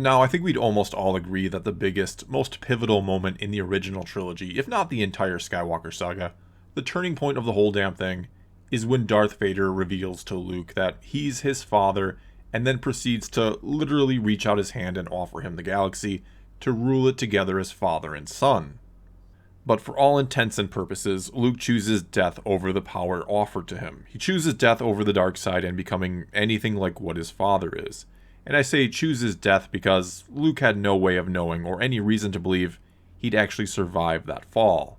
Now, I think we'd almost all agree that the biggest, most pivotal moment in the original trilogy, if not the entire Skywalker saga, the turning point of the whole damn thing, is when Darth Vader reveals to Luke that he's his father and then proceeds to literally reach out his hand and offer him the galaxy to rule it together as father and son. But for all intents and purposes, Luke chooses death over the power offered to him. He chooses death over the dark side and becoming anything like what his father is. And I say chooses death because Luke had no way of knowing or any reason to believe he'd actually survive that fall.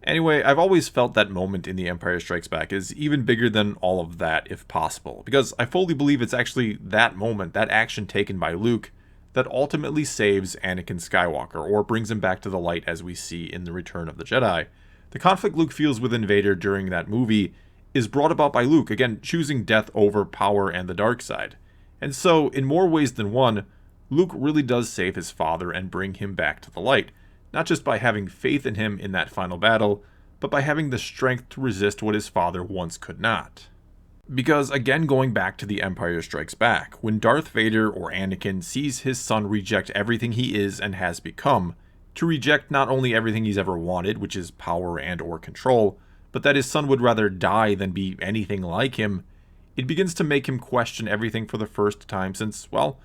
Anyway, I've always felt that moment in The Empire Strikes Back is even bigger than all of that if possible, because I fully believe it's actually that moment, that action taken by Luke, that ultimately saves Anakin Skywalker, or brings him back to the light as we see in The Return of the Jedi. The conflict Luke feels with Vader during that movie is brought about by Luke, again, choosing death over power and the dark side. And so, in more ways than one, Luke really does save his father and bring him back to the light, not just by having faith in him in that final battle, but by having the strength to resist what his father once could not. Because, again, going back to The Empire Strikes Back, when Darth Vader or Anakin sees his son reject everything he is and has become, to reject not only everything he's ever wanted, which is power and or control, but that his son would rather die than be anything like him, it begins to make him question everything for the first time since, well,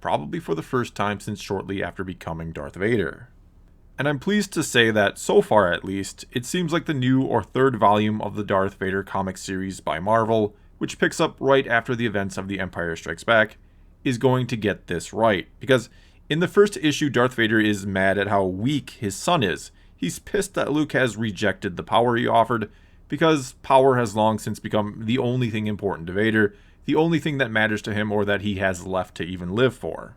probably for the first time since shortly after becoming Darth Vader. And I'm pleased to say that, so far at least, it seems like the new or third volume of the Darth Vader comic series by Marvel, which picks up right after the events of The Empire Strikes Back, is going to get this right. Because in the first issue, Darth Vader is mad at how weak his son is. He's pissed that Luke has rejected the power he offered, because power has long since become the only thing important to Vader, the only thing that matters to him or that he has left to even live for.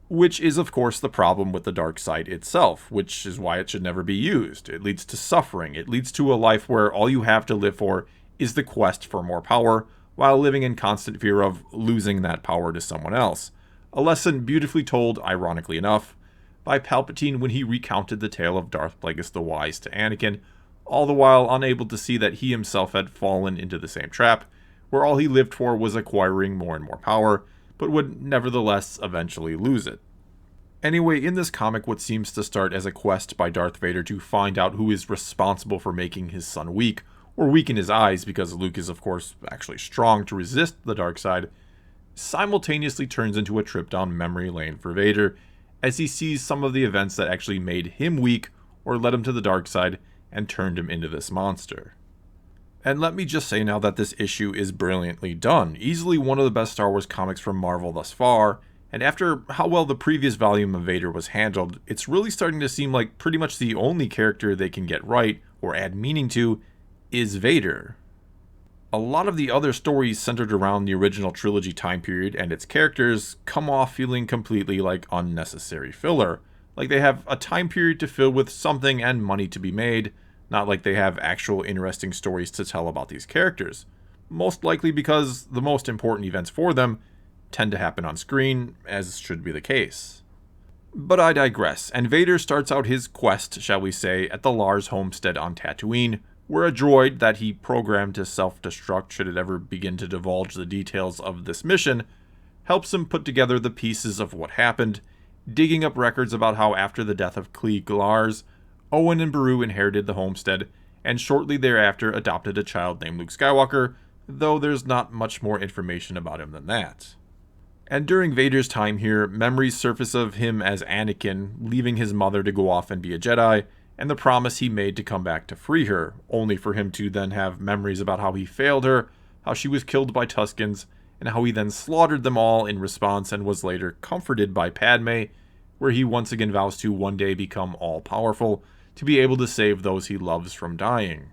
Which is, of course, the problem with the dark side itself, which is why it should never be used. It leads to suffering. It leads to a life where all you have to live for is the quest for more power, while living in constant fear of losing that power to someone else. A lesson beautifully told, ironically enough, by Palpatine when he recounted the tale of Darth Plagueis the Wise to Anakin, all the while unable to see that he himself had fallen into the same trap, where all he lived for was acquiring more and more power, but would nevertheless eventually lose it. Anyway, in this comic, what seems to start as a quest by Darth Vader to find out who is responsible for making his son weak, or weak in his eyes because Luke is of course actually strong to resist the dark side, simultaneously turns into a trip down memory lane for Vader, as he sees some of the events that actually made him weak or led him to the dark side and turned him into this monster. And let me just say now that this issue is brilliantly done, easily one of the best Star Wars comics from Marvel thus far, and after how well the previous volume of Vader was handled, it's really starting to seem like pretty much the only character they can get right, or add meaning to, is Vader. A lot of the other stories centered around the original trilogy time period and its characters come off feeling completely like unnecessary filler, like they have a time period to fill with something and money to be made, not like they have actual interesting stories to tell about these characters, most likely because the most important events for them tend to happen on screen, as should be the case. But I digress, and Vader starts out his quest, shall we say, at the Lars homestead on Tatooine, where a droid that he programmed to self-destruct should it ever begin to divulge the details of this mission, helps him put together the pieces of what happened, digging up records about how after the death of Cliegg Lars, Owen and Beru inherited the homestead, and shortly thereafter adopted a child named Luke Skywalker, though there's not much more information about him than that. And during Vader's time here, memories surface of him as Anakin, leaving his mother to go off and be a Jedi, and the promise he made to come back to free her, only for him to then have memories about how he failed her, how she was killed by Tuskens, and how he then slaughtered them all in response and was later comforted by Padme, where he once again vows to one day become all-powerful, to be able to save those he loves from dying.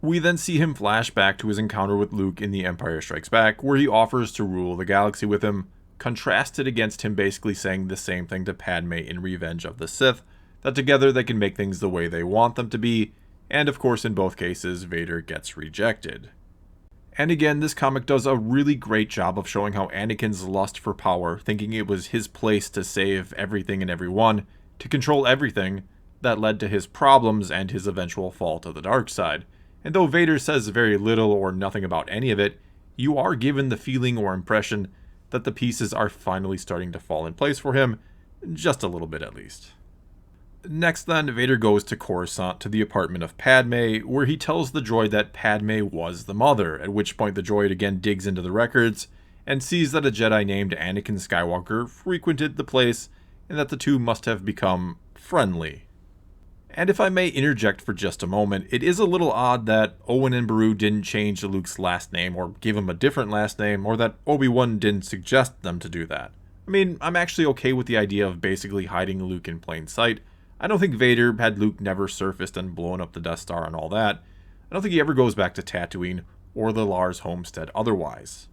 We then see him flash back to his encounter with Luke in The Empire Strikes Back, where he offers to rule the galaxy with him, contrasted against him basically saying the same thing to Padme in Revenge of the Sith, that together they can make things the way they want them to be, and of course in both cases Vader gets rejected. And again, this comic does a really great job of showing how Anakin's lust for power, thinking it was his place to save everything and everyone, to control everything, that led to his problems and his eventual fall to the dark side. And though Vader says very little or nothing about any of it, you are given the feeling or impression that the pieces are finally starting to fall in place for him, Just a little bit at least. Next then, Vader goes to Coruscant to the apartment of Padme, where he tells the droid that Padme was the mother, at which point the droid again digs into the records and sees that a Jedi named Anakin Skywalker frequented the place and that the two must have become friendly. And if I may interject for just a moment, it is a little odd that Owen and Beru didn't change Luke's last name or give him a different last name, or that Obi-Wan didn't suggest them to do that. I mean, I'm actually okay with the idea of basically hiding Luke in plain sight. I don't think Vader, had Luke never surfaced and blown up the Death Star and all that, I don't think he ever goes back to Tatooine or the Lars homestead otherwise.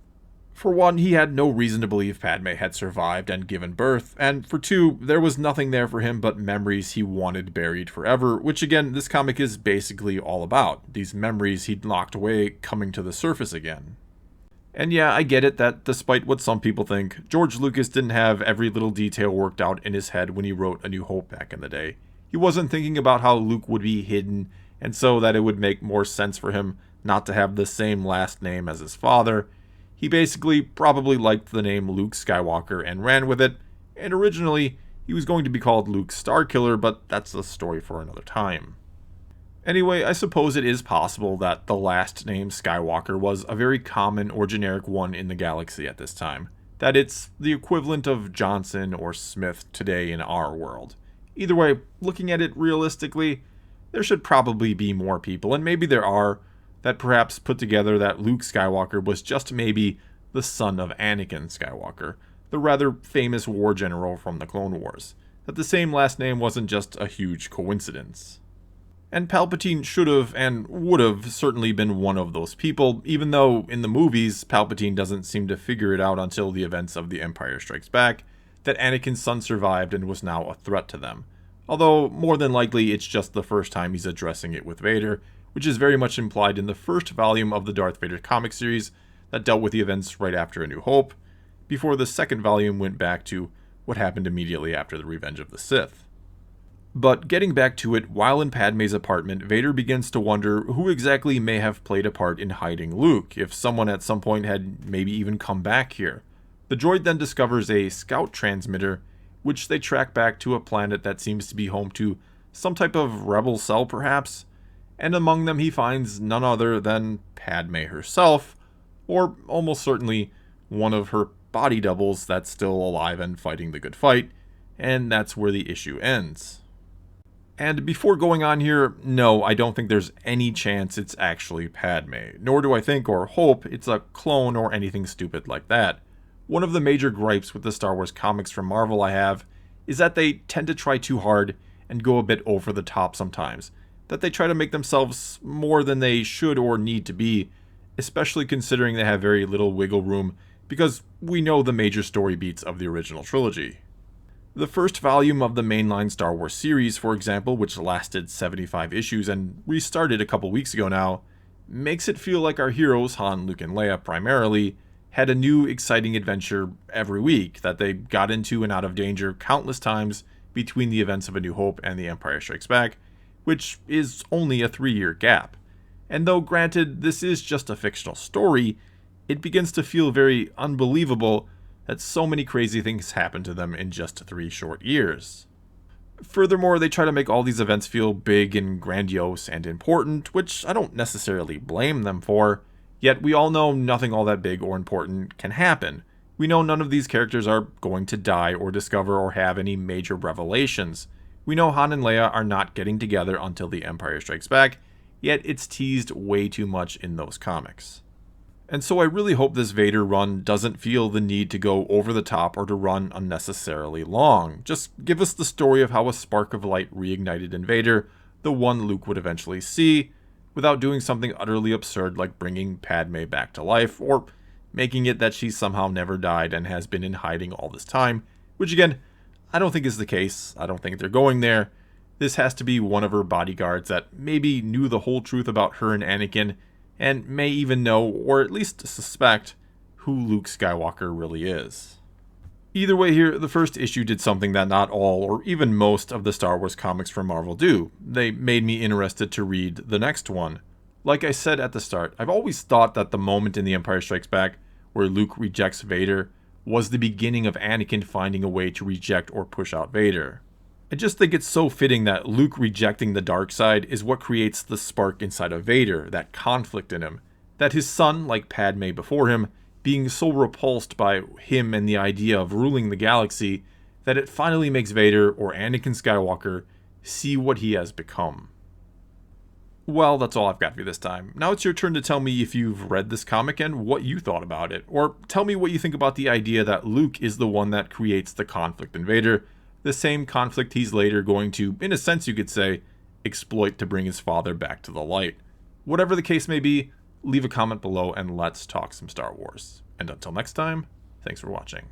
For one, he had no reason to believe Padme had survived and given birth, and for two, there was nothing there for him but memories he wanted buried forever, which again, this comic is basically all about, these memories he'd locked away coming to the surface again. And yeah, I get it that despite what some people think, George Lucas didn't have every little detail worked out in his head when he wrote A New Hope back in the day. He wasn't thinking about how Luke would be hidden, and so that it would make more sense for him not to have the same last name as his father. He basically probably liked the name Luke Skywalker and ran with it, and originally he was going to be called Luke Starkiller, but that's a story for another time. Anyway, I suppose it is possible that the last name Skywalker was a very common or generic one in the galaxy at this time, that it's the equivalent of Johnson or Smith today in our world. Either way, looking at it realistically, there should probably be more people, and maybe there are, that perhaps put together that Luke Skywalker was just maybe the son of Anakin Skywalker, the rather famous war general from the Clone Wars, that the same last name wasn't just a huge coincidence. And Palpatine should have and would have certainly been one of those people, even though in the movies, Palpatine doesn't seem to figure it out until the events of The Empire Strikes Back, that Anakin's son survived and was now a threat to them. Although, more than likely, it's just the first time he's addressing it with Vader, which is very much implied in the first volume of the Darth Vader comic series that dealt with the events right after A New Hope, before the second volume went back to what happened immediately after the Revenge of the Sith. But getting back to it, while in Padme's apartment, Vader begins to wonder who exactly may have played a part in hiding Luke, if someone at some point had maybe even come back here. The droid then discovers a scout transmitter, which they track back to a planet that seems to be home to some type of rebel cell perhaps, and among them he finds none other than Padme herself, or almost certainly one of her body doubles that's still alive and fighting the good fight, and that's where the issue ends. And before going on here, no, I don't think there's any chance it's actually Padme, nor do I think or hope it's a clone or anything stupid like that. One of the major gripes with the Star Wars comics from Marvel I have is that they tend to try too hard and go a bit over the top sometimes, that they try to make themselves more than they should or need to be, especially considering they have very little wiggle room because we know the major story beats of the original trilogy. The first volume of the mainline Star Wars series, for example, which lasted 75 issues and restarted a couple weeks ago now, makes it feel like our heroes, Han, Luke, and Leia primarily, had a new exciting adventure every week that they got into and out of danger countless times between the events of A New Hope and The Empire Strikes Back, which is only a 3-year gap. And though granted this is just a fictional story, it begins to feel very unbelievable that so many crazy things happened to them in just 3 short years. Furthermore, they try to make all these events feel big and grandiose and important, which I don't necessarily blame them for, yet we all know nothing all that big or important can happen. We know none of these characters are going to die or discover or have any major revelations. We know Han and Leia are not getting together until The Empire Strikes Back, yet it's teased way too much in those comics. And so I really hope this Vader run doesn't feel the need to go over the top or to run unnecessarily long. Just give us the story of how a spark of light reignited in Vader, the one Luke would eventually see, without doing something utterly absurd like bringing Padme back to life, or making it that she somehow never died and has been in hiding all this time, which again, I don't think is the case. I don't think they're going there. This has to be one of her bodyguards that maybe knew the whole truth about her and Anakin, and may even know, or at least suspect, who Luke Skywalker really is. Either way here, the first issue did something that not all, or even most, of the Star Wars comics from Marvel do. They made me interested to read the next one. Like I said at the start, I've always thought that the moment in The Empire Strikes Back where Luke rejects Vader was the beginning of Anakin finding a way to reject or push out Vader. I just think it's so fitting that Luke rejecting the dark side is what creates the spark inside of Vader, that conflict in him. That his son, like Padme before him, being so repulsed by him and the idea of ruling the galaxy, that it finally makes Vader, or Anakin Skywalker, see what he has become. Well, that's all I've got for you this time. Now it's your turn to tell me if you've read this comic and what you thought about it. Or tell me what you think about the idea that Luke is the one that creates the conflict in Vader, the same conflict he's later going to, in a sense you could say, exploit to bring his father back to the light. Whatever the case may be, leave a comment below and let's talk some Star Wars. And until next time, thanks for watching.